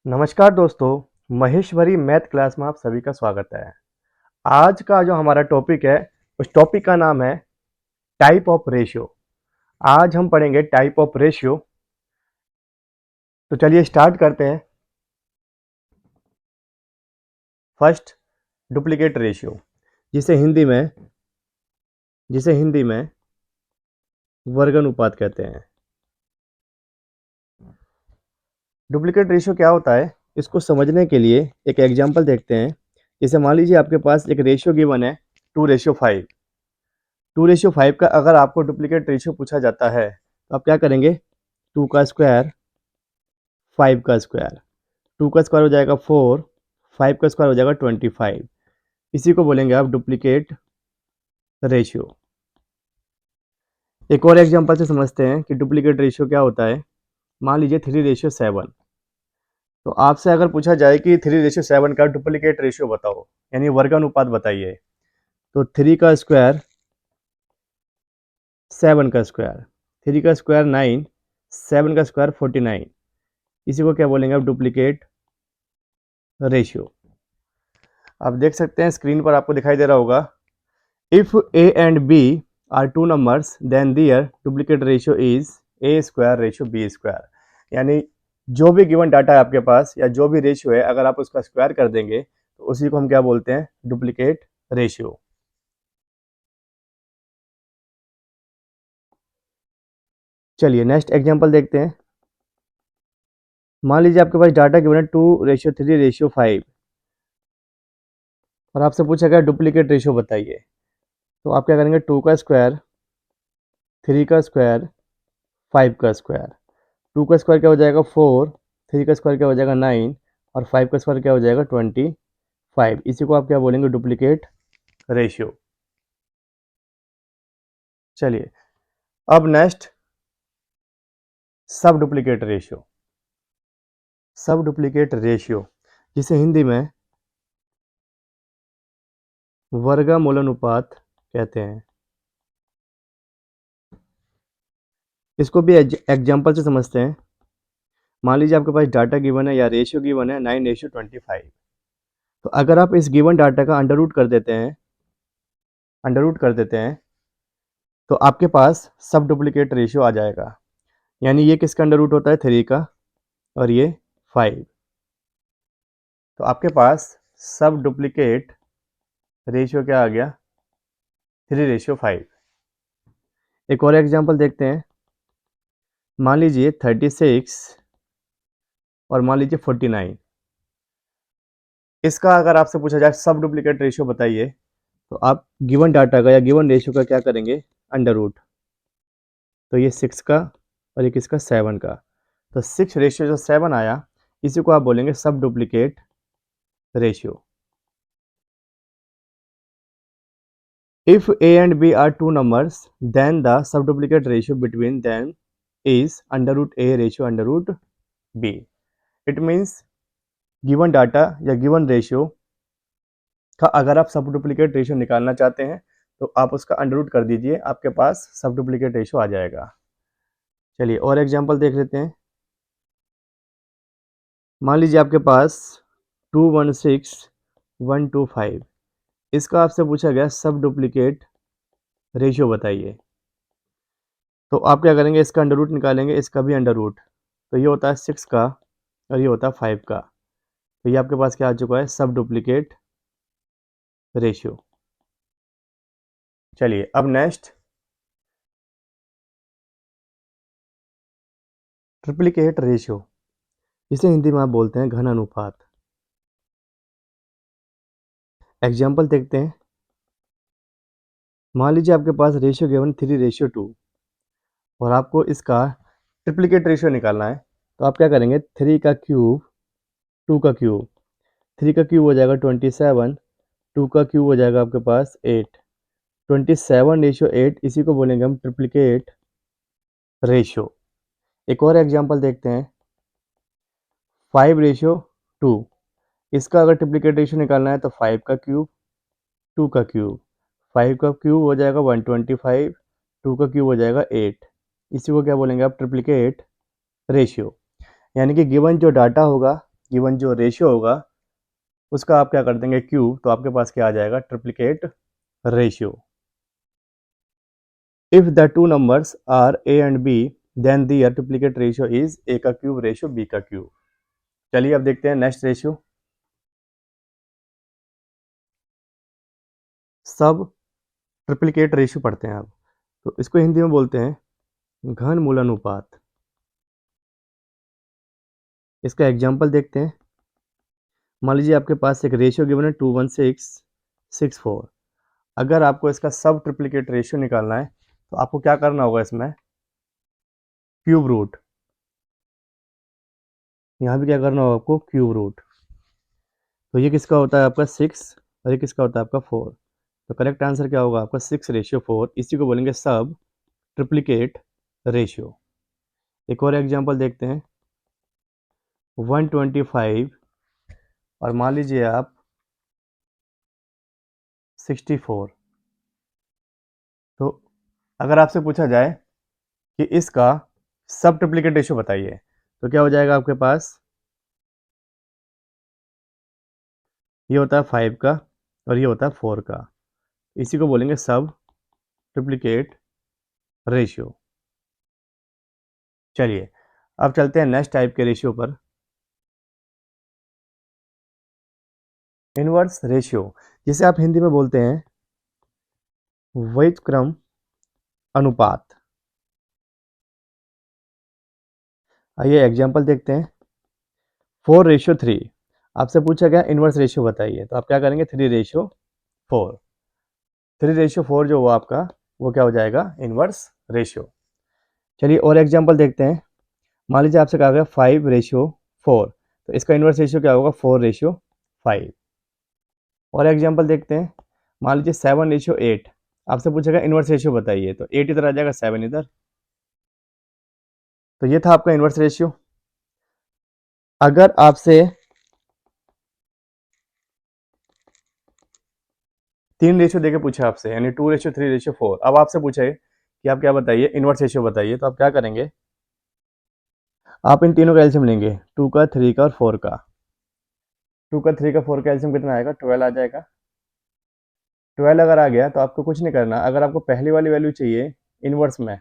नमस्कार दोस्तों, Maheshwari math class में आप सभी का स्वागत है। आज का जो हमारा टॉपिक है, उस टॉपिक का नाम है टाइप ऑफ रेशियो। आज हम पढ़ेंगे टाइप ऑफ रेशियो। तो चलिए स्टार्ट करते हैं। फर्स्ट, डुप्लीकेट रेशियो, जिसे हिंदी में वर्गानुपात कहते हैं। डुप्लीकेट रेशियो क्या होता है, इसको समझने के लिए एक एग्जांपल देखते हैं। जैसे मान लीजिए आपके पास एक रेशियो गिवन है 2:5। 2:5 का अगर आपको डुप्लीकेट रेशियो पूछा जाता है तो आप क्या करेंगे? 2 का स्क्वायर, 5 का स्क्वायर, 2 का स्क्वायर हो जाएगा 4, 5 का स्क्वायर हो जाएगा 25। इसी को बोलेंगे आप डुप्लीकेट रेशियो। एक और एग्जांपल से समझते हैं कि डुप्लीकेट रेशियो क्या होता है। मान लीजिए 3:7। तो आपसे अगर पूछा जाए कि 3:7 का डुप्लीकेट रेशियो बताओ, यानी वर्गानुपात बताइए, तो 3 का स्क्वायर, 7 का स्क्वायर, 3 का स्क्वायर 9, 7 का स्क्वायर 49। इसी को क्या बोलेंगे आप? Duplicate ratio. आप देख सकते हैं स्क्रीन पर आपको दिखाई दे रहा होगा, if a and b are two numbers then their duplicate ratio is a square ratio b square। यानी जो भी गिवन डाटा है आपके पास या जो भी रेशियो है, अगर आप उसका स्क्वायर कर देंगे तो उसी को हम क्या बोलते हैं? Duplicate ratio. चलिए नेक्स्ट एग्जांपल देखते हैं। मान लीजिए आपके पास डाटा गिवन है 2:3:5 और आपसे पूछा गया डुप्लीकेट रेशियो बताइए। तो आप क्या करेंगे? 2 का स्क्वायर, 3 का स्क्वायर, 5 का स्क्वायर। 2 का स्क्वायर क्या हो जाएगा? 4, 3 का स्क्वायर क्या हो जाएगा? 9 और 5 का स्क्वायर क्या हो जाएगा? 25। इसी को आप क्या बोलेंगे? Duplicate ratio. चलिए अब नेक्स्ट, सब डुप्लीकेट रेशियो। सब डुप्लीकेट रेशियो, जिसे हिंदी में वर्गमूलानुपात कहते हैं। इसको भी एग्जाम्पल से समझते हैं। मान लीजिए आपके पास डाटा गिवन है या रेशियो गिवन है 9:25। तो अगर आप इस गिवन डाटा का अंडर रूट कर देते हैं तो आपके पास सब डुप्लीकेट रेशियो आ जाएगा। यानी ये किसका अंडर रूट होता है? 3 का, और ये 5। तो आपके पास सब डुप्लीकेट रेशियो क्या आ गया? 3:5। एक और एग्जांपल देखते हैं। मान लीजिए 36 और मान लीजिए 49। इसका अगर आपसे पूछा जाए सब डुप्लीकेट रेशियो बताइए, तो आप गिवन डाटा का या गिवन रेशियो का क्या करेंगे? Under root. तो ये 6 का और ये किसका? 7 का। तो 6 रेशियो जो 7 आया, इसी को आप बोलेंगे सब duplicate ratio. If a and b are two numbers, then the subduplicate ratio between them is under root a ratio under root b। It means given data या गिवन रेशियो का अगर आप सब डुप्लीकेट रेशियो निकालना चाहते हैं तो आप उसका अंडर रूट कर दीजिए, आपके पास सब डुप्लीकेट रेशियो आ जाएगा। चलिए और एग्जांपल देख लेते हैं। मान लीजिए आपके पास 216,125। इसका आपसे पूछा गया सब डुप्लीकेट रेशियो बताइए। तो आप क्या करेंगे? इसका अंडर रूट निकालेंगे, इसका भी अंडर रूट। तो ये होता है 6 का और ये होता है 5 का। तो ये आपके पास क्या आ चुका है? सब डुप्लीकेट रेशियो। चलिए अब नेक्स्ट, ट्रिप्लिकेट रेशियो, जिसे हिंदी में आप बोलते हैं घन अनुपात। एग्जाम्पल देखते हैं। मान लीजिए आपके पास रेशियो गिवन 3:2 और आपको इसका ट्रिप्लिकेट रेशियो निकालना है। तो आप क्या करेंगे? 3 का क्यूब, 2 का क्यूब, 3 का क्यूब हो जाएगा 27, 2 का क्यूब हो जाएगा आपके पास 8। 27:8, इसी को बोलेंगे हम ट्रिप्लिकेट रेशियो। एक और एग्जांपल देखते हैं। 5:2। इसका अगर ट्रिप्लिकेट रेशियो निकालना है तो 5 का क्यूब, 2 का क्यूब, 5 का क्यूब हो जाएगा 125, 2 का क्यूब हो जाएगा 8। इसी को क्या बोलेंगे आप? Triplicate ratio. यानी कि गिवन जो डाटा होगा गिवन जो रेशियो होगा उसका आप क्या कर देंगे क्यूब, तो आपके पास क्या आ जाएगा triplicate ratio. If the two numbers are A and B then their triplicate ratio is A का क्यूब रेशियो बी का क्यूब। चलिए अब देखते हैं next ratio, sub triplicate ratio पढ़ते हैं अब। तो इसको हिंदी में बोलते हैं घन मूल अनुपात। इसका एग्जांपल देखते हैं। मान लीजिए आपके पास एक रेशियो गिवन है 21664। अगर आपको इसका सब ट्रिप्लिकेट रेशियो निकालना है तो आपको क्या करना होगा, इसमें क्यूब रूट, यहाँ भी क्या करना होगा आपको क्यूब रूट। तो ये किसका होता है आपका 6 और ये किसका होता है आपका 4। तो करेक्ट आंसर क्या होगा आपका 6:4। इसी को बोलेंगे सब ट्रिप्लिकेट रेशियो। एक और एग्जांपल देखते हैं 125 और मान लीजिए आप 64। तो अगर आपसे पूछा जाए कि इसका सब ट्रिप्लिकेट रेशियो बताइए तो क्या हो जाएगा आपके पास, ये होता है 5 का और ये होता है 4 का। इसी को बोलेंगे सब ट्रिप्लिकेट रेशियो। चलिए अब चलते हैं नेक्स्ट टाइप के रेशियो पर, इनवर्स रेशियो, जिसे आप हिंदी में बोलते हैं व्युत्क्रम अनुपात। आइए एग्जांपल देखते हैं 4:3। आपसे पूछा गया इनवर्स रेशियो बताइए, तो आप क्या करेंगे 3:4। 3:4 जो हुआ आपका वो क्या हो जाएगा इनवर्स रेशियो। चलिए और एग्जांपल देखते हैं। मान लीजिए आपसे कहा गया 5:4, तो इसका इनवर्स रेशियो क्या होगा 4:5। और एग्जांपल देखते हैं। मान लीजिए 7:8। आपसे पूछेगा इनवर्स रेशियो बताइए, तो 8 इधर आ जाएगा 7 इधर। तो ये था आपका इनवर्स रेशियो। अगर आपसे 3 रेशियो देके पूछा आपसे, यानी 2:3:4, अब आपसे पूछे कि आप क्या बताइए इनवर्स रेशियो बताइए, तो आप क्या करेंगे, आप इन तीनों का एलसीएम लेंगे, 2 का 3 का और 4 का। 2 का 3 का 4 का एलसीएम कितना आएगा 12 आ जाएगा। 12 अगर आ गया तो आपको कुछ नहीं करना, अगर आपको पहली वाली वैल्यू चाहिए इनवर्स में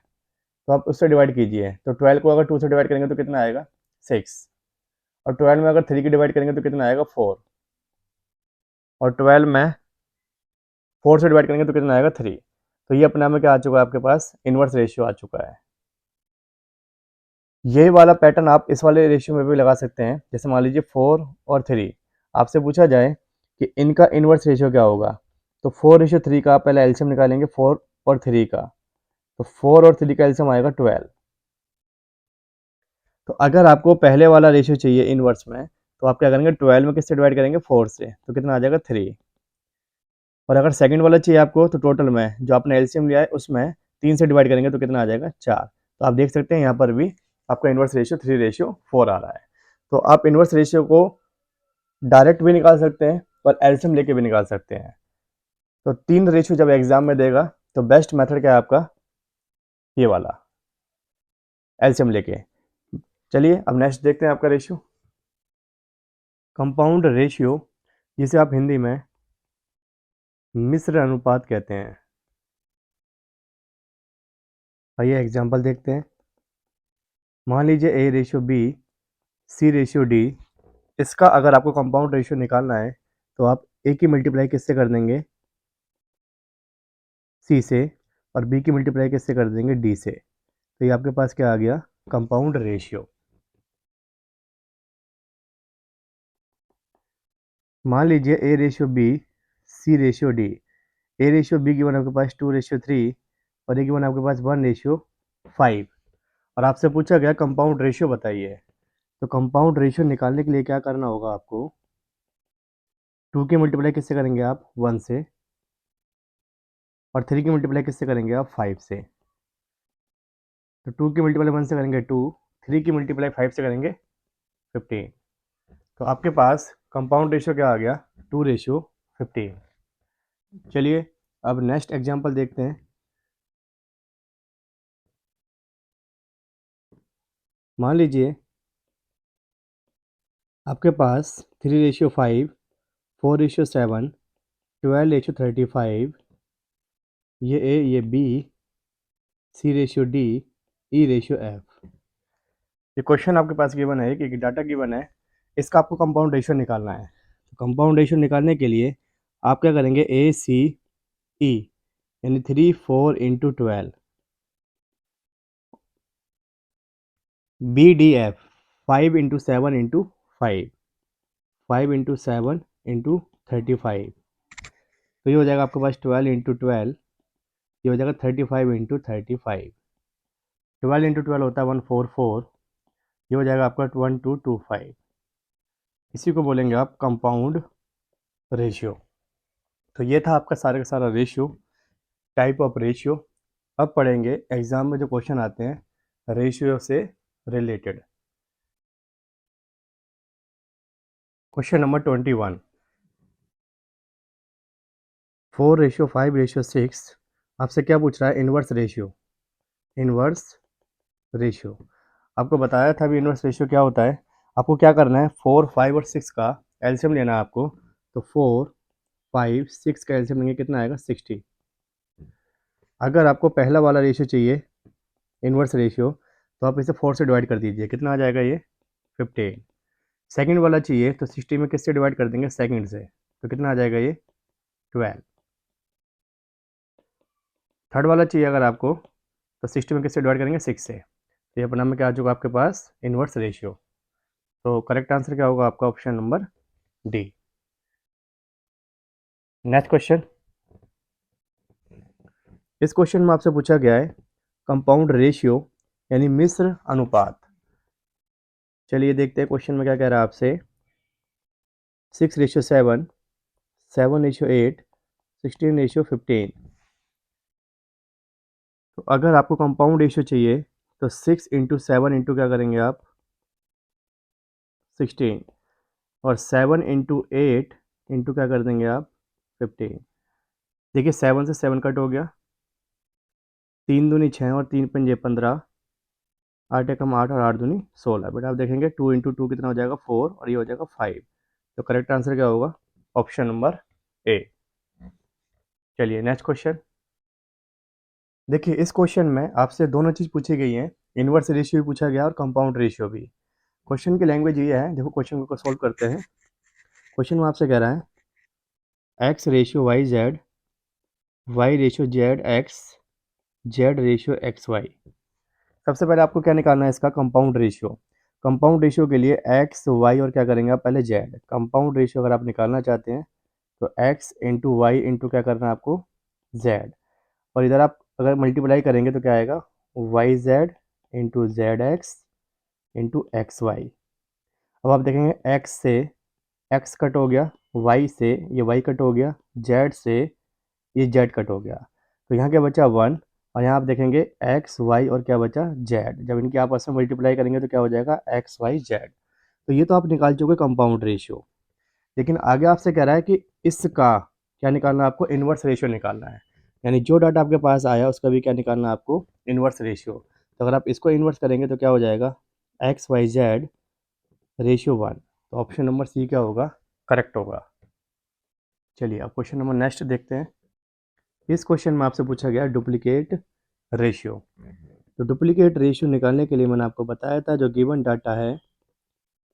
तो आप उससे डिवाइड कीजिए। तो 12 को अगर 2 से डिवाइड करेंगे तो कितना आएगा 6, और 12 में अगर 3 की डिवाइड करेंगे तो कितना आएगा 4, और 12 में 4 से डिवाइड करेंगे तो कितना आएगा 3। तो ये अपने आप में क्या आ चुका है आपके पास इनवर्स रेशियो आ चुका है। यही वाला पैटर्न आप इस वाले रेशियो में भी लगा सकते हैं। जैसे मान लीजिए 4 और 3, आपसे पूछा जाए कि इनका इनवर्स रेशियो क्या होगा, तो 4:3 का आप पहले एलसीएम निकालेंगे 4 और 3 का, तो 4 और 3 का एलसीएम आएगा 12। तो अगर आपको पहले वाला रेशियो चाहिए इनवर्स में तो आप क्या करेंगे 12 में किससे डिवाइड करेंगे 4 से, तो कितना आ जाएगा 3। और अगर सेकंड वाला चाहिए आपको तो टोटल में जो आपने एलसीएम लिया है उसमें 3 से डिवाइड करेंगे तो कितना आ जाएगा 4। तो आप देख सकते हैं यहाँ पर भी आपका इनवर्स रेशियो 3:4 आ रहा है। तो आप इनवर्स रेशियो को डायरेक्ट भी निकाल सकते हैं और एलसीएम लेके भी निकाल सकते हैं। तो 3 रेशियो जब एग्जाम में देगा तो बेस्ट मेथड क्या है आपका ये वाला एलसीएम लेके। चलिए अब नेक्स्ट देखते हैं आपका रेशियो कंपाउंड रेशियो, जिसे आप हिंदी में मिश्र अनुपात कहते हैं। आइए एग्जांपल देखते हैं। मान लीजिए A:B, C:D। इसका अगर आपको कंपाउंड रेशियो निकालना है तो आप A की मल्टीप्लाई किससे कर देंगे C से, और B की मल्टीप्लाई किससे कर देंगे D से। तो ये आपके पास क्या आ गया कंपाउंड रेशियो। मान लीजिए A:B, C:D। A:B गिवन आपके पास 2:3 और ये गिवन आपके पास 1:5। और आपसे पूछा गया कंपाउंड रेशियो बताइए, तो कंपाउंड रेशियो निकालने के लिए क्या करना होगा आपको, 2 की मल्टीप्लाई किससे करेंगे आप 1 से, और 3 की मल्टीप्लाई किससे करेंगे आप 5 से। तो 2 की मल्टीप्लाई 1 से करेंगे 2, 3 की मल्टीप्लाई 5 से करेंगे 15। तो आपके पास कंपाउंड रेशियो क्या आ गया 2:15। चलिए अब नेक्स्ट एग्जांपल देखते हैं। मान लीजिए आपके पास 3:5, 4:7, 12:35, ये ए, ये बी, C/D, E/F। ये क्वेश्चन आपके पास गिवन है कि डाटा गिवन है, इसका आपको कंपाउंड रेशियो निकालना है। तो कंपाउंड रेशियो निकालने के लिए आप क्या करेंगे, ACE यानी 3, 4 into 12, BDF 5 into 7 into 5, 5 into 7 into 35, तो ये हो जाएगा आपके पास 12 इंटू 12, ये हो जाएगा 35 इंटू 35, 12 इंटू 12 होता है 144, ये हो जाएगा आपका 1225। इसी को बोलेंगे आप कंपाउंड रेशियो। तो ये था आपका सारा का सारा रेशियो, टाइप ऑफ रेशियो। अब पढ़ेंगे एग्जाम में जो क्वेश्चन आते हैं रेशियो से रिलेटेड। क्वेश्चन नंबर 21, 4:5:6 आपसे क्या पूछ रहा है, इन्वर्स रेशियो। इन्वर्स रेशियो आपको बताया था अभी, इन्वर्स रेशियो क्या होता है। आपको क्या करना है, 4, 5 और 6 का एलसीएम लेना है आपको। तो 4, 5, 6 का एलसीएम लेंगे, कितना आएगा 60। अगर आपको पहला वाला रेशियो चाहिए इन्वर्स रेशियो, तो आप इसे 4 से डिवाइड कर दीजिए, कितना आ जाएगा ये 15। सेकंड वाला चाहिए तो 60 में किससे डिवाइड कर देंगे, सेकंड से, तो कितना आ जाएगा ये 12। थर्ड वाला चाहिए अगर आपको, तो 60 में किससे डिवाइड करेंगे, 6 से। तो ये अपना में क्या आ चुका आपके पास, इन्वर्स रेशियो। तो करेक्ट आंसर क्या होगा आपका, option number D. Next question, इस क्वेश्चन में आपसे पूछा गया है कंपाउंड रेशियो यानी मिश्र अनुपात। चलिए देखते हैं क्वेश्चन में क्या कह रहा है आपसे। 6:7, 7:8, 16:15। तो अगर आपको कंपाउंड रेशियो चाहिए तो 6 इंटू 7 इंटू क्या करेंगे आप, 16, और 7 इंटू 8 इंटू क्या कर देंगे आप, 15। देखिए 7 से 7 कट हो गया, 3 दूनी 6 और 3 पंजे 15, 8 एकम 8 और 8 दूनी 16। बेटा आप देखेंगे 2 इंटू 2 कितना हो जाएगा 4, और ये हो जाएगा 5। तो करेक्ट आंसर क्या होगा, ऑप्शन नंबर ए। चलिए नेक्स्ट क्वेश्चन, देखिए इस क्वेश्चन में आपसे दोनों चीज़ पूछी गई हैं, इन्वर्स रेशियो भी पूछा गया और कंपाउंड रेशियो भी। क्वेश्चन की लैंग्वेज ये है, देखो क्वेश्चन को सॉल्व करते हैं। क्वेश्चन में आपसे कह रहा है X/Y/Z, Y/Z/X, Z/XY। सबसे पहले आपको क्या निकालना है, इसका कंपाउंड रेशियो। कंपाउंड रेशियो के लिए एक्स वाई और क्या करेंगे आप, पहले जेड। कंपाउंड रेशियो अगर आप निकालना चाहते हैं तो एक्स इंटू वाई इंटू क्या करना है आपको, जेड। और इधर आप अगर मल्टीप्लाई करेंगे तो क्या आएगा, Y Z into Z X into X Y. अब आप देखेंगे एक्स से एक्स कट हो गया, वाई से ये वाई कट हो गया, जेड से ये जेड कट हो गया। तो यहाँ क्या बचा 1, और यहाँ आप देखेंगे एक्स वाई और क्या बचा, जेड। जब इनकी आपस में मल्टीप्लाई करेंगे तो क्या हो जाएगा, एक्स वाई जेड। तो ये तो आप निकाल चुके कंपाउंड रेशियो। लेकिन आगे आपसे कह रहा है कि इसका क्या निकालना है आपको, इन्वर्स रेशियो निकालना है। यानी जो डाटा आपके पास आया उसका भी क्या निकालना है आपको, इन्वर्स रेशियो। तो अगर आप इसको इन्वर्स करेंगे तो क्या हो जाएगा, एक्स वाई जेड रेशियो 1। तो ऑप्शन नंबर सी क्या होगा, करेक्ट होगा। चलिए अब क्वेश्चन नंबर नेक्स्ट देखते हैं। इस क्वेश्चन में आपसे पूछा गया डुप्लीकेट रेशियो। तो डुप्लीकेट रेशियो निकालने के लिए मैंने आपको बताया था, जो गिवन डाटा है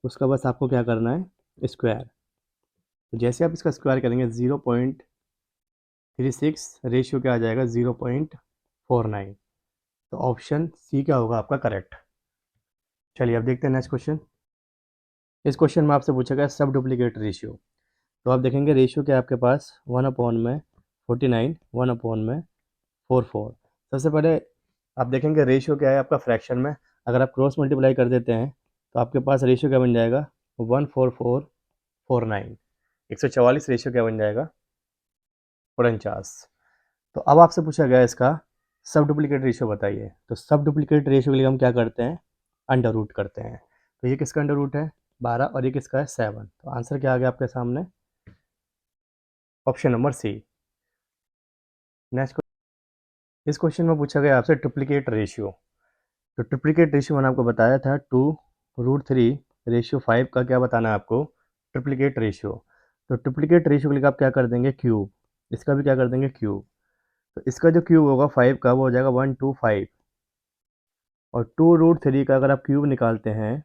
उसका बस आपको क्या करना है, स्क्वायर। तो जैसे आप इसका स्क्वायर करेंगे 0.36 रेशियो क्या आ जाएगा, 0.49। तो ऑप्शन सी क्या होगा आपका करेक्ट। चलिए अब देखते हैं नेक्स्ट क्वेश्चन। इस क्वेश्चन में आपसे पूछा गया सब डुप्लीकेट रेशियो। तो आप देखेंगे रेशियो क्या है आपके पास, 1/49, 1/44। सबसे पहले आप देखेंगे रेशियो क्या है आपका फ्रैक्शन में। अगर आप क्रॉस मल्टीप्लाई कर देते हैं तो आपके पास रेशियो क्या बन जाएगा, 14449। 144 रेशियो क्या बन जाएगा, 49। तो अब आपसे पूछा गया इसका सब डुप्लीकेट रेशियो बताइए। तो सब डुप्लीकेट रेशियो के लिए हम क्या करते हैं, अंडर रूट करते हैं। तो ये किसका अंडर रूट है, 12, और ये किसका है 7। तो आंसर क्या आ गया आपके सामने, ऑप्शन नंबर सी। नेक्स्ट, इस क्वेश्चन में पूछा गया आपसे ट्रिप्लीकेट रेशियो। तो ट्रिप्लीकेट रेशियो मैंने आपको बताया था 2√3 रेशियो 5 का क्या बताना है आपको, ट्रिप्लिकेट रेशियो। तो ट्रिप्लिकेट रेशियो के लिए आप क्या कर देंगे, क्यूब, इसका भी क्या कर देंगे क्यूब। तो इसका जो क्यूब होगा 5 का वो हो जाएगा 125, और 2√3 का अगर आप क्यूब निकालते हैं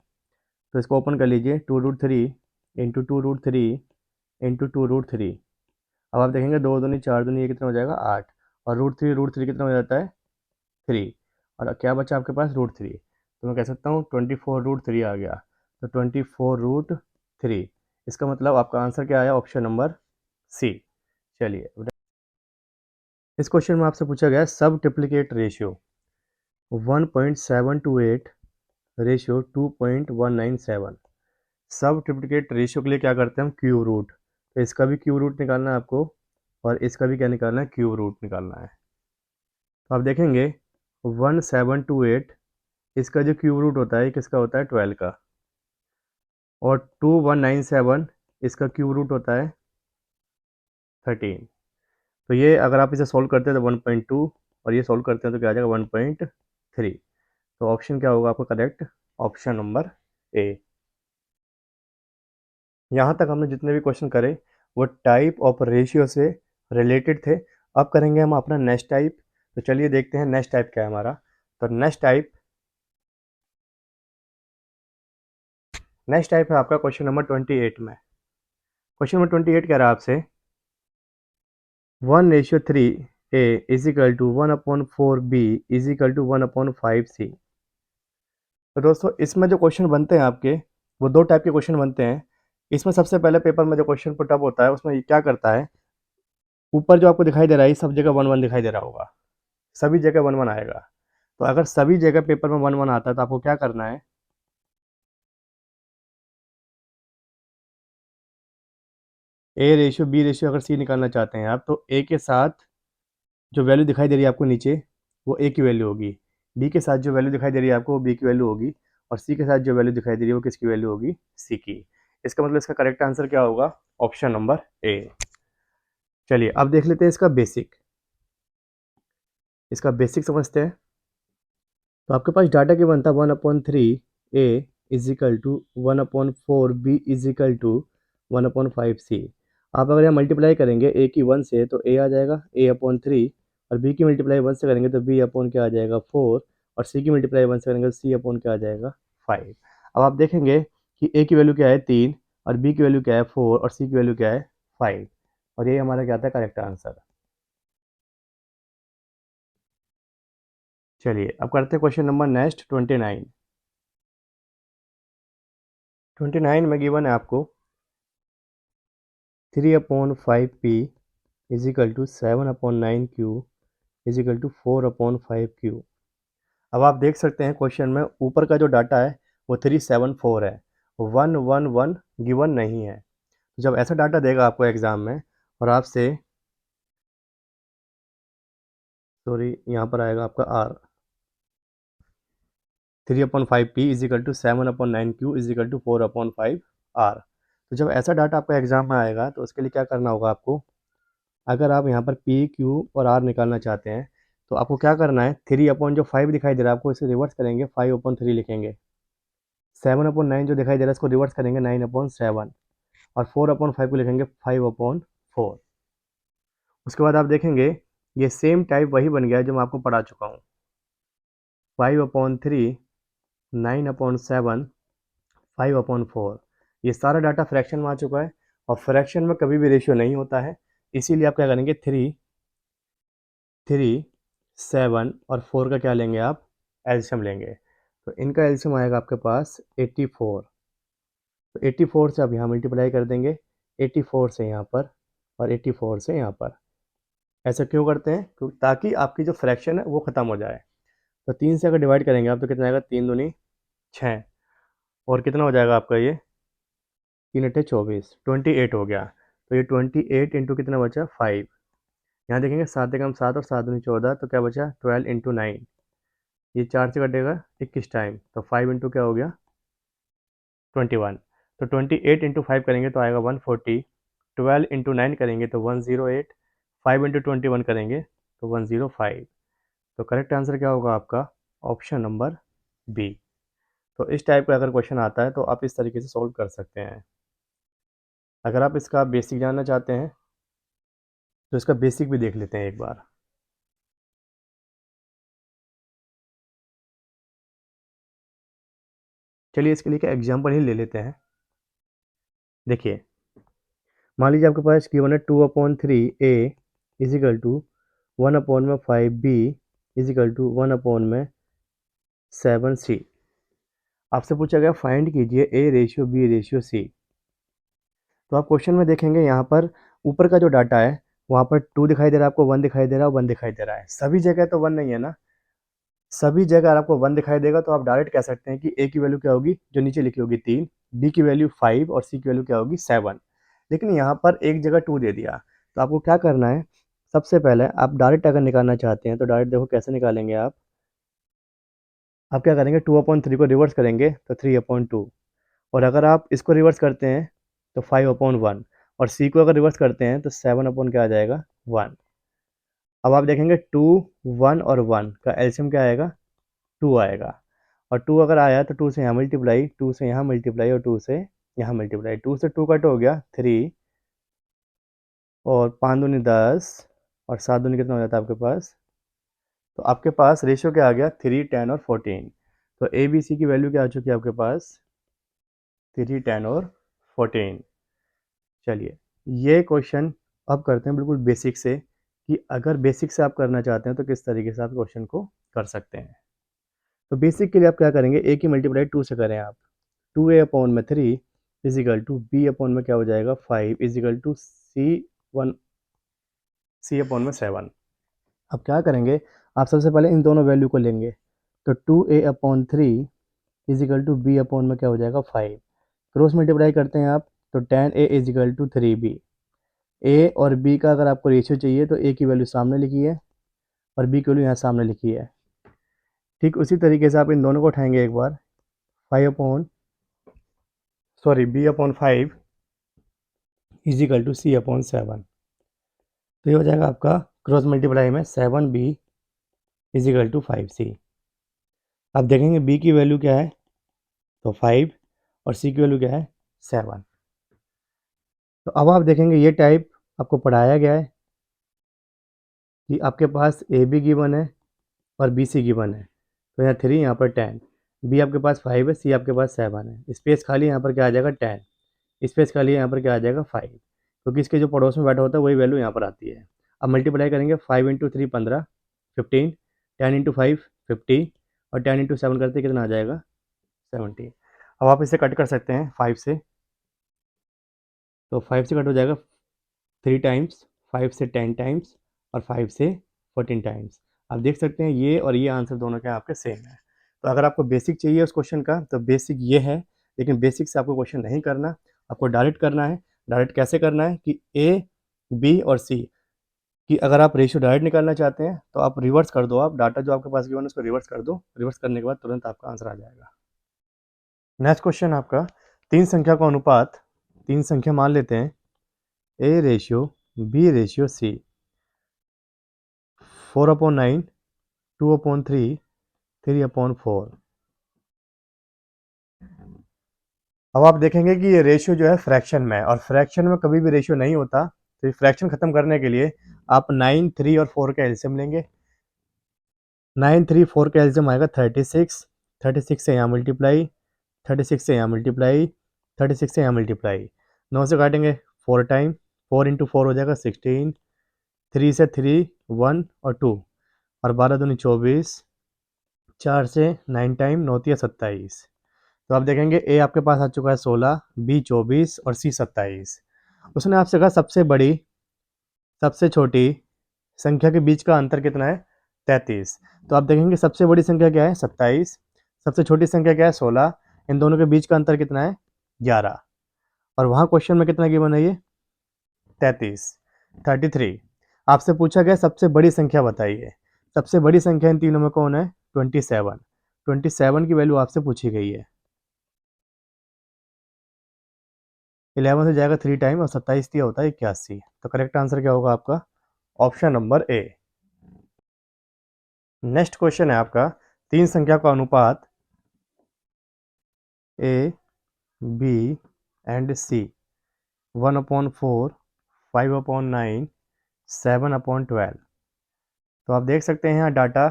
तो इसको ओपन कर लीजिए, 2√3 इंटू 2√3 इंटू 2√3। अब आप देखेंगे 2 दूनी 4 दूनी ये कितना हो जाएगा 8, और √3 कितना हो जाता है 3, और क्या बचा आपके पास √3। तो मैं कह सकता हूँ 24√3 आ गया। तो 24√3, इसका मतलब आपका आंसर क्या आया, ऑप्शन नंबर सी। चलिए, इस क्वेश्चन में आपसे पूछा गया सब ट्रिप्लिकेट रेशियो 1.728 रेशियो 2.197। सब ट्रिप्लिकेट रेशियो के लिए क्या करते हैं हम, क्यूब रूट। तो इसका भी क्यूब रूट निकालना है आपको, और इसका भी क्या निकालना है, क्यूब रूट निकालना है। तो आप देखेंगे 1728, इसका जो क्यूब रूट होता है किसका होता है, 12 का, और 2197 इसका क्यूब रूट होता है 13। तो ये अगर आप इसे सॉल्व करते हैं तो 1.2, और ये सॉल्व करते हैं तो क्या आ जाएगा 1.3। तो ऑप्शन क्या होगा आपका करेक्ट, ऑप्शन नंबर ए। यहाँ तक हमने जितने भी क्वेश्चन करे वो टाइप ऑफ रेशियो से रिलेटेड थे। अब करेंगे हम अपना नेक्स्ट टाइप। तो चलिए देखते हैं नेक्स्ट टाइप क्या है हमारा। तो नेक्स्ट टाइप है आपका क्वेश्चन नंबर 28 में। क्वेश्चन नंबर 28 कह रहा है आपसे 1:3 A is equal to 1/4 B is equal to 1/5 C। तो दोस्तों इसमें जो क्वेश्चन बनते हैं आपके, वो दो टाइप के क्वेश्चन बनते हैं। इसमें सबसे पहले पेपर में जो क्वेश्चन पुटअप होता है उसमें ये क्या करता है, ऊपर जो आपको दिखाई दे रहा है सब जगह 1 1 दिखाई दे रहा होगा, सभी जगह 1 1 आएगा। तो अगर सभी जगह पेपर में 1 1 आता है तो आपको क्या करना है, ए रेशियो बी रेशियो अगर सी निकालना चाहते हैं आप, तो ए के साथ जो वैल्यू दिखाई दे रही है आपको नीचे, वो ए की वैल्यू होगी। बी के साथ जो वैल्यू दिखाई दे रही है आपको वो बी की वैल्यू होगी, और सी के साथ जो वैल्यू दिखाई दे रही है वो किसकी वैल्यू होगी, सी की। इसका मतलब इसका करेक्ट आंसर क्या होगा, ऑप्शन नंबर ए। चलिए अब देख लेते हैं इसका बेसिक समझते हैं। तो आपके पास डाटा क्या बनता है, 1/3 A is equal to 1/4 B is equal to 1/5 C। आप अगर यहाँ मल्टीप्लाई करेंगे ए की 1 से तो ए आ जाएगा A/3, और बी की मल्टीप्लाई 1 से करेंगे तो बी अपॉन क्या आ जाएगा 4, और सी की मल्टीप्लाई 1 से करेंगे तो सी अपॉन क्या आ जाएगा 5। अब आप देखेंगे कि ए की वैल्यू क्या है 3, और बी की वैल्यू क्या है 4, और सी की वैल्यू क्या है 5, और ये हमारा क्या आता है करेक्ट आंसर। चलिए अब करते हैं क्वेश्चन नंबर नेक्स्ट 29। 29 में गिवन है आपको 3/5P is equal to 7/9Q is equal to 4/5Q। अब आप देख सकते हैं क्वेश्चन में ऊपर का जो डाटा है वो 374 है, 111 गिवन नहीं है। जब ऐसा डाटा देगा आपको एग्जाम में और आपसे, सॉरी यहाँ पर आएगा आपका R, 3/5P is equal to 7/9Q is equal to 4/5R। तो जब ऐसा डाटा आपका एग्जाम में आएगा तो उसके लिए क्या करना होगा आपको, अगर आप यहाँ पर पी क्यू और आर निकालना चाहते हैं तो आपको क्या करना है, 3/जो 5 दिखाई दे रहा है आपको इसे रिवर्स करेंगे, 5/3 लिखेंगे। 7/9 जो दिखाई दे रहा है इसको रिवर्स करेंगे 9/7, और 4/5 को लिखेंगे 5/4। उसके बाद आप देखेंगे ये सेम टाइप वही बन गया है जो मैं आपको पढ़ा चुका हूँ, 5/3, 9/7, 5/4। ये सारा डाटा फ्रैक्शन में आ चुका है, और फ्रैक्शन में कभी भी रेशियो नहीं होता है, इसीलिए आप क्या करेंगे 3, 7 और 4 का क्या लेंगे आप, एल्शियम लेंगे। तो इनका एल्शियम आएगा आपके पास 84। तो 84 से आप यहाँ मल्टीप्लाई कर देंगे, 84 से यहाँ पर, और 84 से यहाँ पर। ऐसा क्यों करते हैं, क्योंकि ताकि आपकी जो फ्रैक्शन है वो ख़त्म हो जाए। तो 3 से अगर डिवाइड करेंगे आप तो कितना आएगा, 3 दूनी 6, और कितना हो जाएगा आपका ये 3 × 8 = 24, 28 हो गया। तो ये 28 इंटू कितना बचा 5। यहाँ देखेंगे 7 एकम 7 और 7 दूनी 14, तो क्या बचा 12 इंटू 9, ये 4 से कटेगा 21 टाइम, तो 5 इंटू क्या हो गया 21। तो 28 इंटू 5 करेंगे तो आएगा 140, 12 इंटू 9 करेंगे तो 108, 5 इंटू 21 करेंगे तो 105। तो करेक्ट आंसर क्या होगा आपका, ऑप्शन नंबर बी। तो इस टाइप का अगर क्वेश्चन आता है तो आप इस तरीके से सॉल्व कर सकते हैं। अगर आप इसका बेसिक जानना चाहते हैं तो इसका बेसिक भी देख लेते हैं एक बार। चलिए इसके लिए एक एग्जाम्पल ही ले लेते हैं। देखिए, मान लीजिए आपके पास गिवन है 2/3 a is equal to 1/5 b is equal to 1/7c। आपसे पूछा गया फाइंड कीजिए a ratio b ratio c। तो आप क्वेश्चन में देखेंगे यहाँ पर ऊपर का जो डाटा है वहाँ पर 2 दिखाई दे रहा है, आपको 1 दिखाई दे रहा है, 1 दिखाई दे रहा है। सभी जगह तो 1 नहीं है ना, सभी जगह अगर आपको 1 दिखाई देगा तो आप डायरेक्ट कह सकते हैं कि a की वैल्यू क्या होगी, जो नीचे लिखी होगी 3, b की वैल्यू 5 और c की वैल्यू क्या होगी 7। लेकिन यहाँ पर एक जगह 2 दे दिया, तो आपको क्या करना है, सबसे पहले आप डायरेक्ट अगर निकालना चाहते हैं तो डायरेक्ट देखो कैसे निकालेंगे आप क्या करेंगे, 2/3 को रिवर्स करेंगे तो 3/2, और अगर आप इसको रिवर्स करते हैं तो 5/1, और सी को अगर रिवर्स करते हैं तो 7 क्या आ जाएगा 1। अब आप देखेंगे 2, 1 और 1 का एलसीएम क्या आएगा, 2 आएगा, और 2 अगर आया तो 2 से यहाँ मल्टीप्लाई, 2 से यहाँ मल्टीप्लाई, और 2 से यहाँ मल्टीप्लाई, 2 से 2 कट हो गया 3, और 5 दूनी 10, और 7 दूनी कितना हो जाता है आपके पास, तो आपके पास रेशियो क्या आ गया 3, 10 और 14। तो ए बी सी की वैल्यू क्या आ चुकी है आपके पास 3, 10 और 14। चलिए ये क्वेश्चन अब करते हैं बिल्कुल बेसिक से, कि अगर बेसिक से आप करना चाहते हैं तो किस तरीके से आप क्वेश्चन को कर सकते हैं। तो बेसिक के लिए आप क्या करेंगे, ए की मल्टीप्लाई 2 से करें आप, 2a/3 इजिकल टू b/, क्या हो जाएगा 5 इजिकल टू c/7। अब क्या करेंगे, आप सबसे पहले इन दोनों वैल्यू को लेंगे, तो 2a/3 इजिकल टू b/, क्या हो जाएगा 5, क्रॉस मल्टीप्लाई करते हैं आप, तो 10a इजिकल टू 3b। ए और बी का अगर आपको रेशियो चाहिए तो ए की वैल्यू सामने लिखी है और बी की वैल्यू यहाँ सामने लिखी है। ठीक उसी तरीके से आप इन दोनों को उठाएंगे एक बार, 5 b/5 इजिकल टू c/7। तो ये हो जाएगा आपका क्रॉस मल्टीप्लाई में 7b इजिकल टू 5c। आप देखेंगे b की वैल्यू क्या है, तो 5, और c की वैल्यू क्या है 7। तो अब आप देखेंगे ये टाइप आपको पढ़ाया गया है कि आपके पास ए बी गिवन है और बी सी गिवन है, तो यहाँ 3, यहाँ पर 10, बी आपके पास 5 है, सी आपके पास 7 है, स्पेस खाली यहाँ पर क्या आ जाएगा 10, स्पेस खाली यहाँ पर क्या आ जाएगा 5, क्योंकि इसके जो पड़ोस में बैठा होता है वही वैल्यू यहाँ पर आती है। अब मल्टीप्लाई करेंगे, 5 × 3 15, 15, 10 × 5 50, और 10 × 7 करते कितना आ जाएगा 70। अब आप इसे कट कर सकते हैं 5 से, तो 5 से कट हो जाएगा 3 टाइम्स, 5 से 10 टाइम्स, और 5 से 14 टाइम्स। आप देख सकते हैं ये और ये आंसर दोनों क्या आपके सेम है। तो अगर आपको बेसिक चाहिए उस क्वेश्चन का तो बेसिक ये है, लेकिन बेसिक से आपको क्वेश्चन नहीं करना, आपको डायरेक्ट करना है। डायरेक्ट कैसे करना है कि ए बी और सी की अगर आप रेशियो डायरेक्ट निकालना चाहते हैं तो आप रिवर्स कर दो, आप डाटा जो आपके पास गिवन है उसको रिवर्स कर दो, रिवर्स करने के बाद तुरंत आपका आंसर आ जाएगा। नेक्स्ट क्वेश्चन आपका, तीन संख्या का अनुपात, तीन संख्या मान लेते हैं A ratio B ratio C, 4/9, 2/3, 3/4। अब आप देखेंगे कि ये रेशियो जो है फ्रैक्शन में है, और फ्रैक्शन में कभी भी रेशियो नहीं होता, तो ये फ्रैक्शन खत्म करने के लिए आप 9, 3 और 4 का एलसीएम लेंगे। 9, 3, 4 का एलसीएम आएगा 36, 36 से यहाँ मल्टीप्लाई, 36 से यहाँ मल्टीप्लाई, 36 से यहाँ मल्टीप्लाई, 9 से काटेंगे 4 टाइम, 4 × 4 हो जाएगा 16, 3 से 3, 1 और 2, और 12 दूनी 24, 4 से 9 टाइम, 9 तिया 27। तो आप देखेंगे ए आपके पास आ चुका है 16, बी 24 और सी 27। उसने आपसे कहा सबसे बड़ी सबसे छोटी संख्या के बीच का अंतर कितना है 33। तो आप देखेंगे सबसे बड़ी संख्या क्या है 27, सबसे छोटी संख्या क्या है 16, इन दोनों के बीच का अंतर कितना है 11, और वहाँ क्वेश्चन में कितना गिवन है ये 33, 33। आपसे पूछा गया सबसे बड़ी संख्या बताइए, सबसे बड़ी संख्या इन तीनों में कौन है 27, 27 की वैल्यू आपसे पूछी गई है। 11 से जाएगा 3 टाइम, और 27 दिया होता है 81। तो करेक्ट आंसर क्या होगा आपका option number A. Next question है आपका, तीन संख्या का अनुपात A, B and C, 1/4, 5/9, 7/12। तो आप देख सकते हैं यहाँ डाटा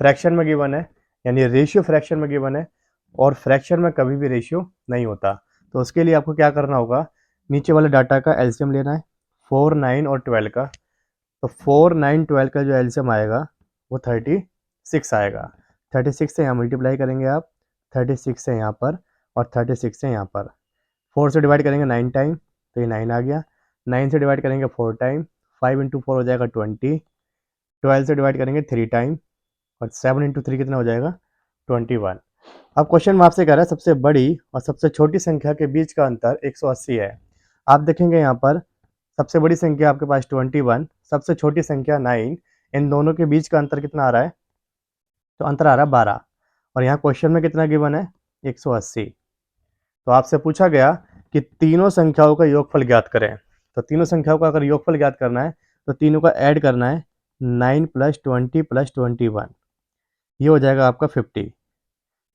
फ्रैक्शन में गिवन है, यानी रेशियो फ्रैक्शन में गिवन है, और फ्रैक्शन में कभी भी रेशियो नहीं होता। तो उसके लिए आपको क्या करना होगा, नीचे वाले डाटा का एलसीएम लेना है, 4, 9 और 12 का। तो 4, 9, 12 का जो एलसीएम आएगा वो 36 आएगा। 36 से यहाँ मल्टीप्लाई करेंगे आप, 36 से यहाँ पर और 36 से यहाँ पर। 4 से डिवाइड करेंगे 9 टाइम, तो ये 9 आ गया। 9 से डिवाइड करेंगे 4 टाइम, 5 इंटू 4 हो जाएगा 20। 12 से डिवाइड करेंगे 3 टाइम, और 7 इंटू 3 कितना हो जाएगा 21। अब क्वेश्चन में आपसे कह रहा है सबसे बड़ी और सबसे छोटी संख्या के बीच का अंतर 180 है। आप देखेंगे यहाँ पर सबसे बड़ी संख्या आपके पास 21, सबसे छोटी संख्या 9, इन दोनों के बीच का अंतर कितना आ रहा है, तो अंतर आ रहा है 12। और यहाँ क्वेश्चन में कितना गिवन है 180। तो आपसे पूछा गया कि तीनों संख्याओं का योगफल ज्ञात करें। तो तीनों संख्याओं का अगर योगफल ज्ञात करना है तो तीनों का ऐड करना है, 9 + 20 + 21, ये हो जाएगा आपका 50।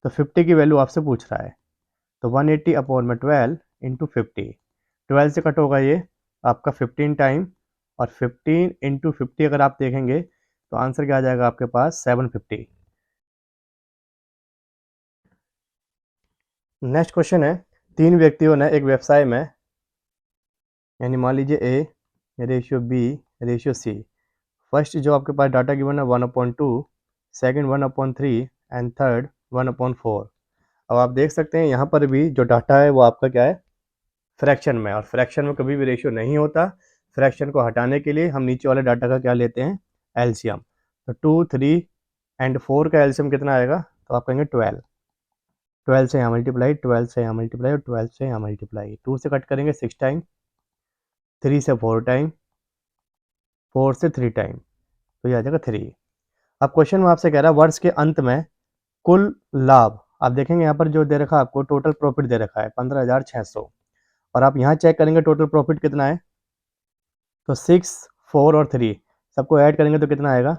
तो 50 की वैल्यू आपसे पूछ रहा है, तो 180/12 इंटू 50, 12 से कट होगा ये आपका 15 टाइम, और 15 इंटू 50 अगर आप देखेंगे तो आंसर क्या आ जाएगा आपके पास 750। नेक्स्ट क्वेश्चन है, तीन व्यक्तियों ने एक व्यवसाय में, यानी मान लीजिए A ratio B ratio C, first जो आपके पास डाटा गिवन है 1/2, सेकंड 1/3 एंड थर्ड 1/4। अब आप देख सकते हैं यहाँ पर भी जो डाटा है वो आपका क्या है, फ्रैक्शन में, और फ्रैक्शन में कभी भी रेशियो नहीं होता। फ्रैक्शन को हटाने के लिए हम नीचे वाले डाटा का क्या लेते हैं, एलसीएम। तो 2, 3 एंड 4 का एलसीएम कितना आएगा, तो आप कहेंगे 12। 12 से यहाँ मल्टीप्लाई, 12 से यहाँ मल्टीप्लाई और 12 से यहाँ मल्टीप्लाई। 2 से कट करेंगे 6 टाइम, 3 से 4 टाइम, 4 से 3 टाइम, तो ये आ जाएगा 3। अब क्वेश्चन में आपसे कह रहा है वर्ष के अंत में कुल लाभ। आप देखेंगे यहाँ पर जो दे रखा है आपको टोटल प्रॉफिट दे रखा है 15,600, और आप यहाँ चेक करेंगे टोटल प्रॉफिट कितना है, तो 6, 4 और 3 सबको ऐड करेंगे तो कितना आएगा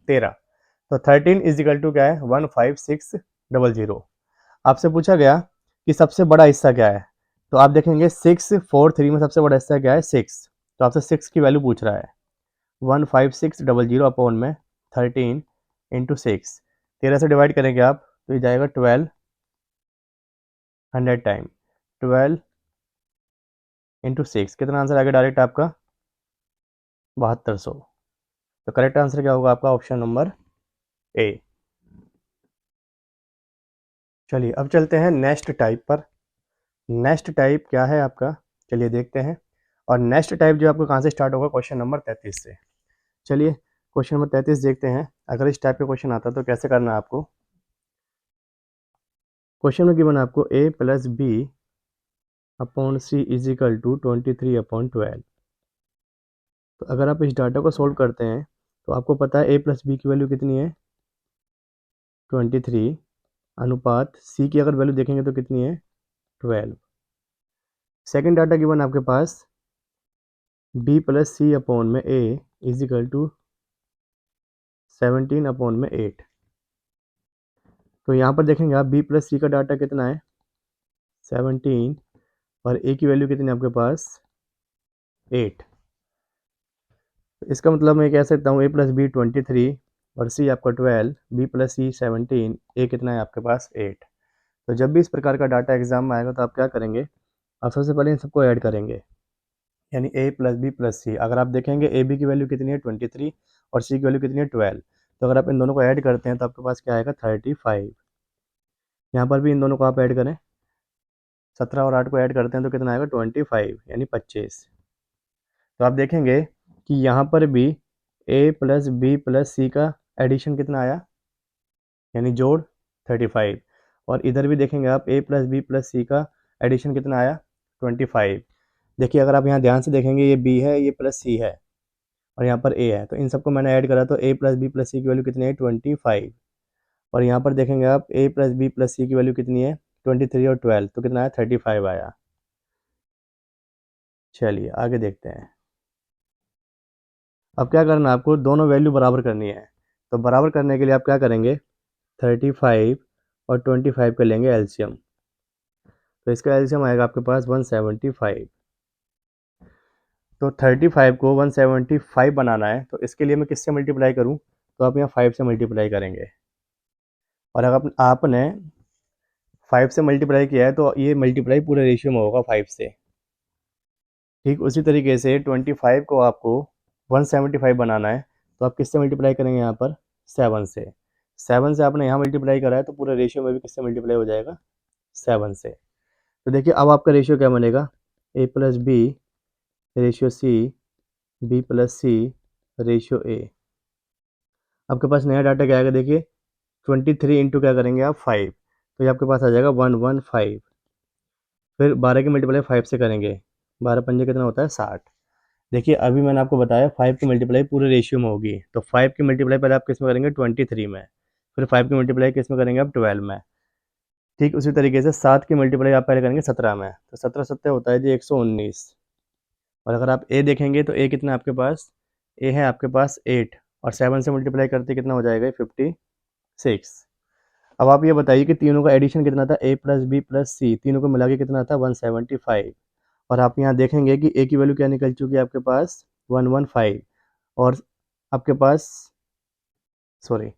13। तो 13 इज इक्वल टू क्या है 15600। आपसे पूछा गया कि सबसे बड़ा हिस्सा क्या है, तो आप देखेंगे 6, 4, 3 में सबसे बड़ा हिस्सा क्या है 6, तो आपसे 6 की वैल्यू पूछ रहा है। 15600 अपॉन में 13 इंटू 6, 13 से डिवाइड करेंगे आप तो ये जाएगा 1200 टाइम, 12 इंटू 6 कितना आंसर आ गया डायरेक्ट आपका 7200। तो करेक्ट आंसर क्या होगा आपका ऑप्शन नंबर ए। चलिए अब चलते हैं नेक्स्ट टाइप पर। नेक्स्ट टाइप क्या है आपका, चलिए देखते हैं। और नेक्स्ट टाइप जो आपको कहाँ से स्टार्ट होगा, क्वेश्चन नंबर 33 से। चलिए क्वेश्चन नंबर 33 देखते हैं। अगर इस टाइप का क्वेश्चन आता तो कैसे करना है आपको। क्वेश्चन में गिवन आपको a + b upon c is equal to 23/12। तो अगर आप इस डाटा को सोल्व करते हैं तो आपको पता है a + b की वैल्यू कितनी है 23, अनुपात c की अगर वैल्यू देखेंगे तो कितनी है 12। सेकेंड डाटा गिवन आपके पास b + c अपॉन में a इज इक्वल टू 17/8। तो यहाँ पर देखेंगे आप b + c का डाटा कितना है 17, और a की वैल्यू कितनी है आपके पास 8। तो इसका मतलब मैं कह सकता हूँ a + b 23 और c आपका 12, b + c 17, a कितना है आपके पास 8। तो जब भी इस प्रकार का डाटा एग्जाम में आएगा तो आप क्या करेंगे, आप सबसे पहले इन सबको ऐड करेंगे, यानी a + b + c। अगर आप देखेंगे ए बी की वैल्यू कितनी है 23 और c की वैल्यू कितनी है 12, तो अगर आप इन दोनों को ऐड करते हैं तो आपके पास क्या आएगा 35। यहाँ पर भी इन दोनों को आप ऐड करें, 17 और 8 को ऐड करते हैं तो कितना आएगा 25, यानी 25। तो आप देखेंगे कि यहाँ पर भी a + b + c का एडिशन कितना आया, यानी जोड़ 35, और इधर भी देखेंगे आप a + b + c का एडिशन कितना आया 25। देखिए अगर आप यहाँ ध्यान से देखेंगे ये b है, ये प्लस c है, और यहाँ पर a है, तो इन सबको मैंने ऐड करा तो a + b + c की वैल्यू कितनी है 25। और यहाँ पर देखेंगे आप a + b + c की वैल्यू कितनी है 23 और 12, तो कितना आया 35 आया। चलिए आगे देखते हैं। अब क्या करना है आपको, दोनों वैल्यू बराबर करनी है। तो बराबर करने के लिए आप क्या करेंगे 35 और 25 का लेंगे एलसीएम, तो इसका एलसीएम आएगा आपके पास 175। तो 35 को 175 बनाना है, तो इसके लिए मैं किससे मल्टीप्लाई करूं, तो आप यहाँ 5 से मल्टीप्लाई करेंगे। और अगर आपने 5 से मल्टीप्लाई किया है तो ये मल्टीप्लाई पूरे रेशियो में होगा 5 से। ठीक उसी तरीके से 25 को आपको 175 बनाना है, तो आप किससे मल्टीप्लाई करेंगे यहाँ पर, 7 से। 7 से आपने यहाँ मल्टीप्लाई करा है तो पूरे रेशियो में भी किससे मल्टीप्लाई हो जाएगा, 7 से। तो देखिए अब आपका रेशियो क्या बनेगा, A plus B ratio C, B plus C ratio A. आपके पास नया डाटा क्या आएगा, देखिए 23 इंटू क्या करेंगे आप 5, तो ये आपके पास आ जाएगा 115। फिर 12 की मल्टीप्लाई 5 से करेंगे, 12 पंजे कितना होता है 60। देखिए अभी मैंने आपको बताया 5 की मल्टीप्लाई पूरे रेशियो में होगी, तो 5 की मल्टीप्लाई पहले आप किस में करेंगे, 23 में। फिर 5 की मल्टीप्लाई किस में करेंगे आप, 12 में। ठीक उसी तरीके से 7 की मल्टीप्लाई आप पहले करेंगे 17 में, तो 17 सत्ते होता है जी 119। और अगर आप ए देखेंगे तो ए कितना है आपके पास, ए है आपके पास 8, और 7 से मल्टीप्लाई करते कितना हो जाएगा, 56। अब आप ये बताइए कि तीनों का एडिशन कितना था, ए प्लस बी प्लस सी, तीनों को मिला के कितना था, 175। और आप यहाँ देखेंगे कि ए की वैल्यू क्या निकल चुकी है आपके पास, 115। और आपके पास सॉरी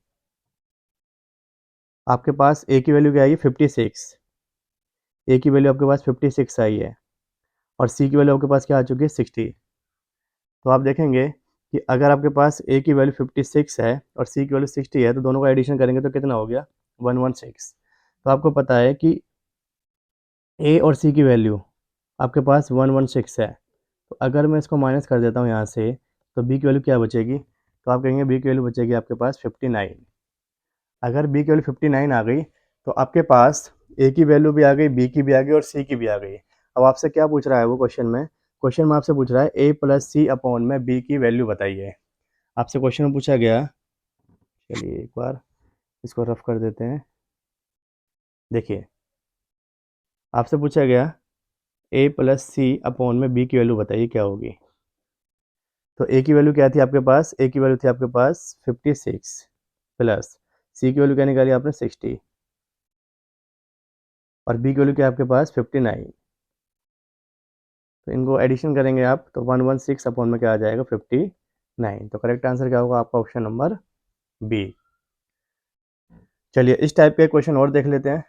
आपके पास ए की वैल्यू क्या आई है, 56। ए की वैल्यू आपके पास 56 आई है, और सी की वैल्यू आपके पास क्या आ चुकी है, 60। तो आप देखेंगे कि अगर आपके पास ए की वैल्यू 56 है और सी की वैल्यू 60 है, तो दोनों का एडिशन करेंगे तो कितना हो गया, 116। तो आपको पता है कि ए और सी की वैल्यू आपके पास 116 है, तो अगर मैं इसको माइनस कर देता हूँ यहाँ से, तो बी की वैल्यू क्या बचेगी, तो आप कहेंगे बी की वैल्यू बचेगी आपके पास 59। अगर बी की वैल्यू 59 आ गई, तो आपके पास ए की वैल्यू भी आ गई, बी की भी आ गई और सी की भी आ गई। अब आपसे क्या पूछ रहा है वो क्वेश्चन में आपसे पूछ रहा है ए प्लस सी अपॉन में बी की वैल्यू बताइए। आपसे क्वेश्चन में पूछा गया, चलिए एक बार इसको रफ कर देते हैं। देखिए आपसे पूछा गया ए प्लस सी अपॉन में बी की वैल्यू बताइए क्या होगी। तो ए की वैल्यू क्या थी आपके पास, ए की वैल्यू थी आपके पास 56 प्लस सी की वैल्यू क्या निकाली आपने 60, और बी की वैल्यू क्या है आपके पास 59। तो इनको एडिशन करेंगे आप तो 116 अपॉन में क्या आ जाएगा 59। तो करेक्ट आंसर क्या होगा आपका, ऑप्शन नंबर बी। चलिए इस टाइप के क्वेश्चन और देख लेते हैं।